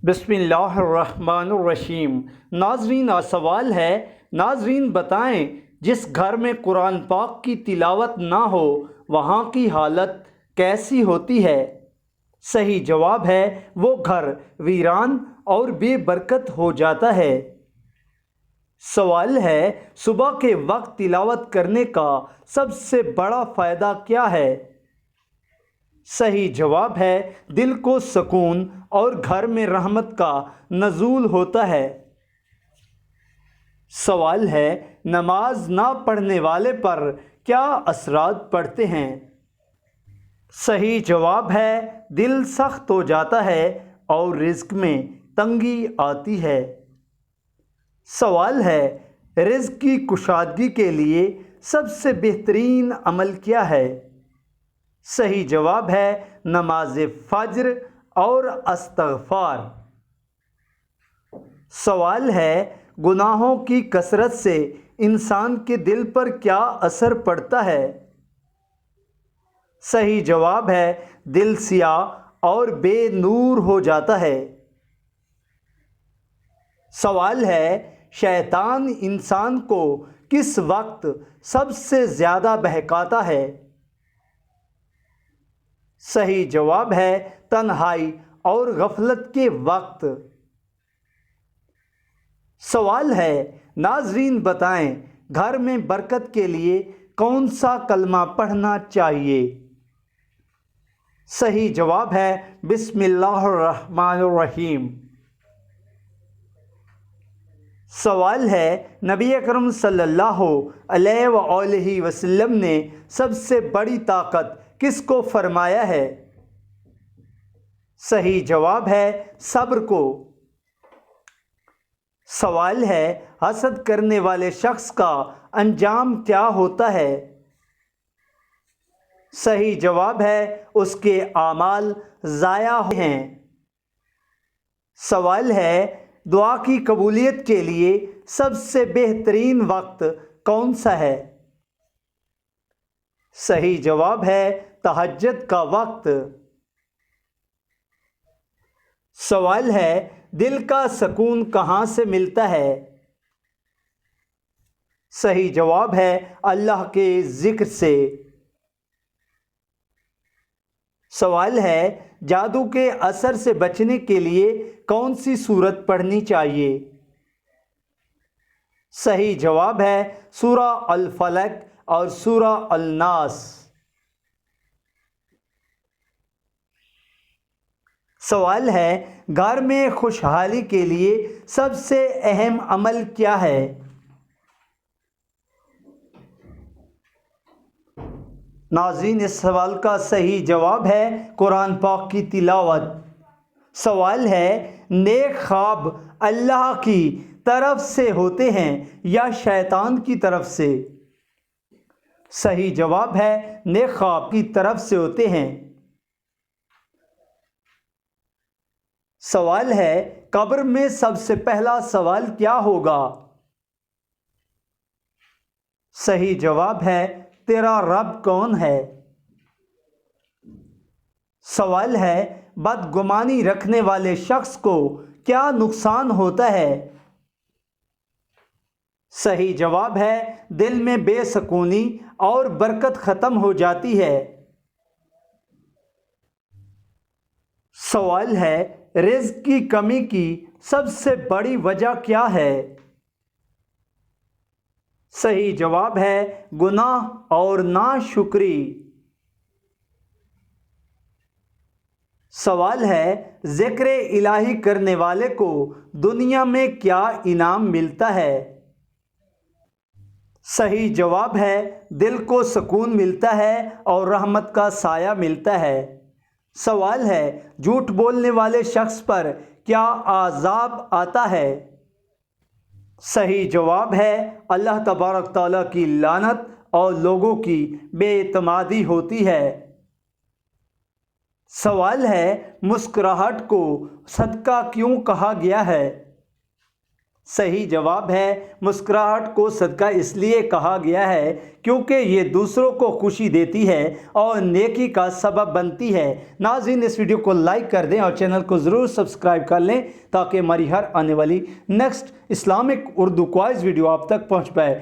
بسم اللہ الرحمن الرحیم۔ ناظرین، سوال ہے، ناظرین بتائیں جس گھر میں قرآن پاک کی تلاوت نہ ہو وہاں کی حالت کیسی ہوتی ہے؟ صحیح جواب ہے وہ گھر ویران اور بے برکت ہو جاتا ہے۔ سوال ہے، صبح کے وقت تلاوت کرنے کا سب سے بڑا فائدہ کیا ہے؟ صحیح جواب ہے دل کو سکون اور گھر میں رحمت کا نزول ہوتا ہے۔ سوال ہے، نماز نہ پڑھنے والے پر کیا اثرات پڑتے ہیں؟ صحیح جواب ہے دل سخت ہو جاتا ہے اور رزق میں تنگی آتی ہے۔ سوال ہے، رزق کی کشادگی کے لیے سب سے بہترین عمل کیا ہے؟ صحیح جواب ہے نماز فجر اور استغفار۔ سوال ہے، گناہوں کی کثرت سے انسان کے دل پر کیا اثر پڑتا ہے؟ صحیح جواب ہے دل سیاہ اور بے نور ہو جاتا ہے۔ سوال ہے، شیطان انسان کو کس وقت سب سے زیادہ بہکاتا ہے؟ صحیح جواب ہے تنہائی اور غفلت کے وقت۔ سوال ہے، ناظرین بتائیں گھر میں برکت کے لیے کون سا کلمہ پڑھنا چاہیے؟ صحیح جواب ہے بسم اللہ الرحمن الرحیم۔ سوال ہے، نبی اکرم صلی اللہ علیہ وآلہ وسلم نے سب سے بڑی طاقت کس کو فرمایا ہے؟ صحیح جواب ہے صبر کو۔ سوال ہے، حسد کرنے والے شخص کا انجام کیا ہوتا ہے؟ صحیح جواب ہے اس کے اعمال ضائع ہیں۔ سوال ہے، دعا کی قبولیت کے لیے سب سے بہترین وقت کون سا ہے؟ صحیح جواب ہے تہجد کا وقت۔ سوال ہے، دل کا سکون کہاں سے ملتا ہے؟ صحیح جواب ہے اللہ کے ذکر سے۔ سوال ہے، جادو کے اثر سے بچنے کے لیے کون سی سورت پڑھنی چاہیے؟ صحیح جواب ہے سورہ الفلق اور سورہ الناس۔ سوال ہے، گھر میں خوشحالی کے لیے سب سے اہم عمل کیا ہے؟ ناظرین، اس سوال کا صحیح جواب ہے قرآن پاک کی تلاوت۔ سوال ہے، نیک خواب اللہ کی طرف سے ہوتے ہیں یا شیطان کی طرف سے؟ صحیح جواب ہے نیک خواب کی طرف سے ہوتے ہیں۔ سوال ہے، قبر میں سب سے پہلا سوال کیا ہوگا؟ صحیح جواب ہے تیرا رب کون ہے؟ سوال ہے، بدگمانی رکھنے والے شخص کو کیا نقصان ہوتا ہے؟ صحیح جواب ہے دل میں بے سکونی اور برکت ختم ہو جاتی ہے۔ سوال ہے، رزق کی کمی کی سب سے بڑی وجہ کیا ہے؟ صحیح جواب ہے گناہ اور ناشکری۔ سوال ہے، ذکر الہی کرنے والے کو دنیا میں کیا انعام ملتا ہے؟ صحیح جواب ہے دل کو سکون ملتا ہے اور رحمت کا سایہ ملتا ہے۔ سوال ہے، جھوٹ بولنے والے شخص پر کیا عذاب آتا ہے؟ صحیح جواب ہے اللہ تبارک تعالیٰ کی لعنت اور لوگوں کی بے اعتمادی ہوتی ہے۔ سوال ہے، مسکراہٹ کو صدقہ کیوں کہا گیا ہے؟ صحیح جواب ہے مسکراہٹ کو صدقہ اس لیے کہا گیا ہے کیونکہ یہ دوسروں کو خوشی دیتی ہے اور نیکی کا سبب بنتی ہے۔ ناظرین اس ویڈیو کو لائک کر دیں اور چینل کو ضرور سبسکرائب کر لیں تاکہ ہماری ہر آنے والی next Islamic Urdu quiz video آپ تک پہنچ پائے۔